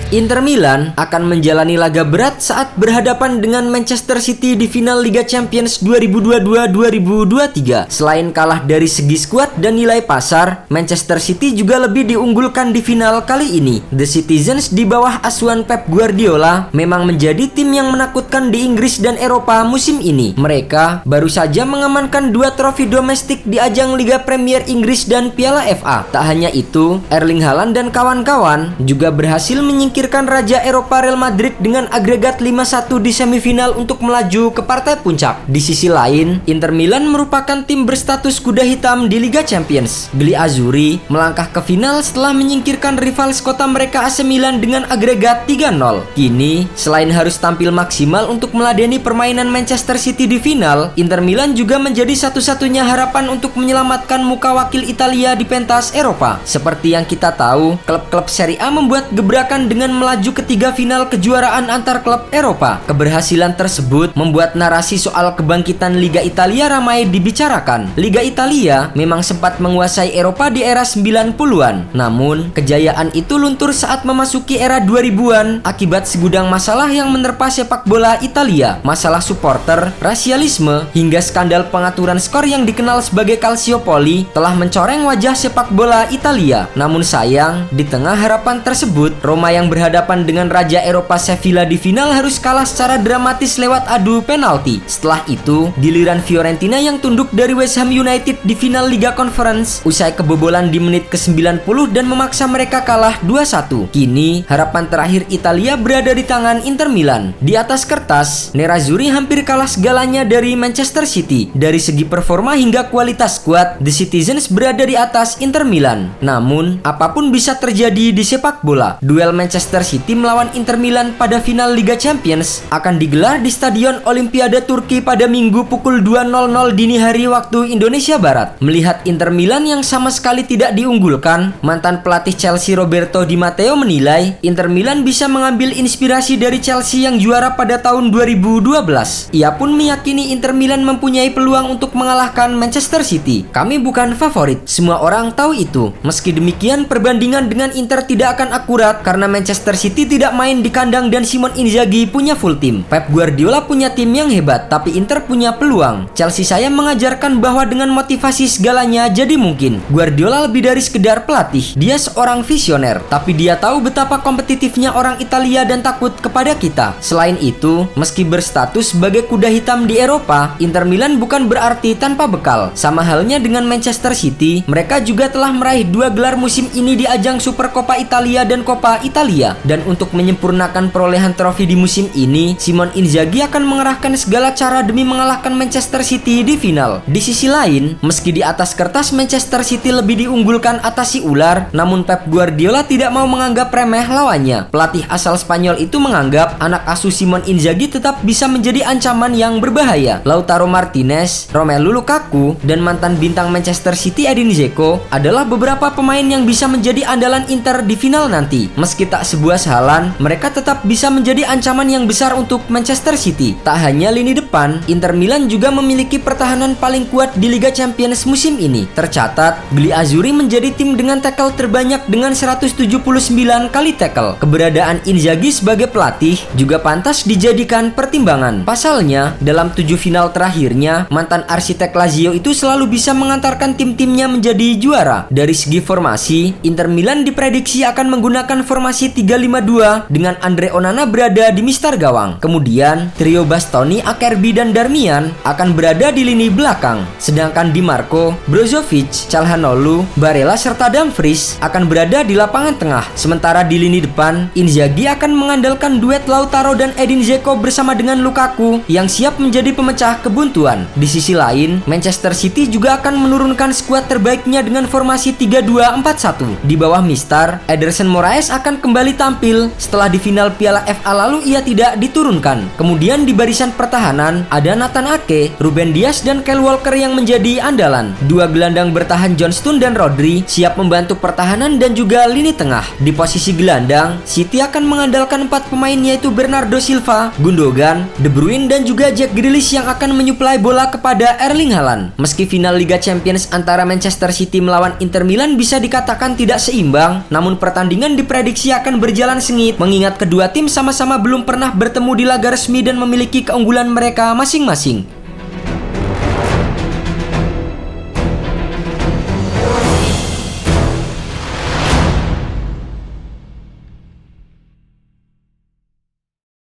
Inter Milan akan menjalani laga berat saat berhadapan dengan Manchester City di final Liga Champions 2022-2023. Selain kalah dari segi skuad dan nilai pasar, Manchester City juga lebih diunggulkan di final kali ini. The Citizens di bawah asuhan Pep Guardiola memang menjadi tim yang menakutkan di Inggris dan Eropa musim ini. Mereka baru saja mengamankan 2 trofi domestik di ajang Liga Premier Inggris dan Piala FA. Tak hanya itu, Erling Haaland dan kawan-kawan juga berhasil menyingkirkan Raja Eropa Real Madrid dengan agregat 5-1 di semifinal untuk melaju ke partai puncak. Di sisi lain, Inter Milan merupakan tim berstatus kuda hitam di Liga Champions. Gli Azzurri melangkah ke final setelah menyingkirkan rival sekota mereka AC Milan dengan agregat 3-0. Kini, selain harus tampil maksimal untuk meladeni permainan Manchester City di final, Inter Milan juga menjadi satu-satunya harapan untuk menyelamatkan muka wakil Italia di pentas Eropa. Seperti yang kita tahu, klub-klub Serie A membuat gebrakan dengan melaju ke 3 final kejuaraan antar klub Eropa. Keberhasilan tersebut membuat narasi soal kebangkitan Liga Italia ramai dibicarakan. Liga Italia memang sempat menguasai Eropa di era 90-an. Namun, kejayaan itu luntur saat memasuki era 2000-an akibat segudang masalah yang menerpa sepak bola Italia. Masalah supporter, rasialisme, hingga skandal pengaturan skor yang dikenal sebagai Calciopoli telah mencoreng wajah sepak bola Italia. Namun sayang, di tengah harapan tersebut, Roma yang berhadapan dengan Raja Eropa Sevilla di final harus kalah secara dramatis lewat adu penalti. Setelah itu, giliran Fiorentina yang tunduk dari West Ham United di final Liga Conference usai kebobolan di menit ke-90 dan memaksa mereka kalah 2-1. Kini, harapan terakhir Italia berada di tangan Inter Milan. Di atas kertas, Nerazzurri hampir kalah segalanya dari Manchester City. Dari segi performa hingga kualitas skuad, The Citizens berada di atas Inter Milan. Namun, apapun bisa terjadi di sepak bola. Duel Manchester City melawan Inter Milan pada final Liga Champions akan digelar di Stadion Olimpiade Turki pada Minggu pukul 2.00 dini hari waktu Indonesia Barat. Melihat Inter Milan yang sama sekali tidak diunggulkan, mantan pelatih Chelsea Roberto Di Matteo menilai Inter Milan bisa mengambil inspirasi dari Chelsea yang juara pada tahun 2012. Ia pun meyakini Inter Milan mempunyai peluang untuk mengalahkan Manchester City. Kami bukan favorit, semua orang tahu itu. Meski demikian, perbandingan dengan Inter tidak akan akurat karena Manchester City tidak main di kandang dan Simone Inzaghi punya full tim. Pep Guardiola punya tim yang hebat, tapi Inter punya peluang. Chelsea saya mengajarkan bahwa dengan motivasi segalanya jadi mungkin. Guardiola lebih dari sekedar pelatih. Dia seorang visioner, tapi dia tahu betapa kompetitifnya orang Italia dan takut kepada kita. Selain itu, meski berstatus sebagai kuda hitam di Eropa, Inter Milan bukan berarti tanpa bekal. Sama halnya dengan Manchester City, mereka juga telah meraih 2 gelar musim ini di ajang Supercoppa Italia dan Coppa Italia. Dan untuk menyempurnakan perolehan trofi di musim ini, Simone Inzaghi akan mengerahkan segala cara demi mengalahkan Manchester City di final. Di sisi lain, meski di atas kertas Manchester City lebih diunggulkan atas si ular, namun Pep Guardiola tidak mau menganggap remeh lawannya. Pelatih asal Spanyol itu menganggap anak asuh Simone Inzaghi tetap bisa menjadi ancaman yang berbahaya. Lautaro Martinez, Romelu Lukaku, dan mantan bintang Manchester City Edin Dzeko adalah beberapa pemain yang bisa menjadi andalan Inter di final nanti. Meski tak sebuah halan, mereka tetap bisa menjadi ancaman yang besar untuk Manchester City. Tak hanya lini depan, Inter Milan juga memiliki pertahanan paling kuat di Liga Champions musim ini. Tercatat, Gli Azzurri menjadi tim dengan tackle terbanyak dengan 179 kali tackle. Keberadaan Inzaghi sebagai pelatih juga pantas dijadikan pertimbangan. Pasalnya, dalam 7 final terakhirnya, mantan arsitek Lazio itu selalu bisa mengantarkan tim-timnya menjadi juara. Dari segi formasi, Inter Milan diprediksi akan menggunakan formasi 3-5-2 dengan Andre Onana berada di mistar gawang. Kemudian, trio Bastoni, Acerbi, dan Darmian akan berada di lini belakang. Sedangkan Di Marco, Brozovic, Calhanoglu, Barella, serta Dumfries akan berada di lapangan tengah. Sementara di lini depan, Inzaghi akan mengandalkan duet Lautaro dan Edin Dzeko bersama dengan Lukaku yang siap menjadi pemecah kebuntuan. Di sisi lain, Manchester City juga akan menurunkan skuad terbaiknya dengan formasi 3-2-4-1. Di bawah Mister, Ederson Moraes akan kembali tampil setelah di final Piala FA lalu ia tidak diturunkan. Kemudian di barisan pertahanan ada Nathan Ake, Ruben Dias, dan Kyle Walker yang menjadi andalan. 2 gelandang bertahan John Stones dan Rodri siap membantu pertahanan dan juga lini tengah. Di posisi gelandang, City akan mengandalkan 4 pemain yaitu Bernardo Silva, Gundogan, De Bruyne, dan juga Jack Grealish yang akan menyuplai bola kepada Erling Haaland. Meski final Liga Champions antara Manchester City melawan Inter Milan bisa dikatakan tidak seimbang, namun pertandingan diprediksi akan akan berjalan sengit mengingat kedua tim sama-sama belum pernah bertemu di laga resmi dan memiliki keunggulan mereka masing-masing.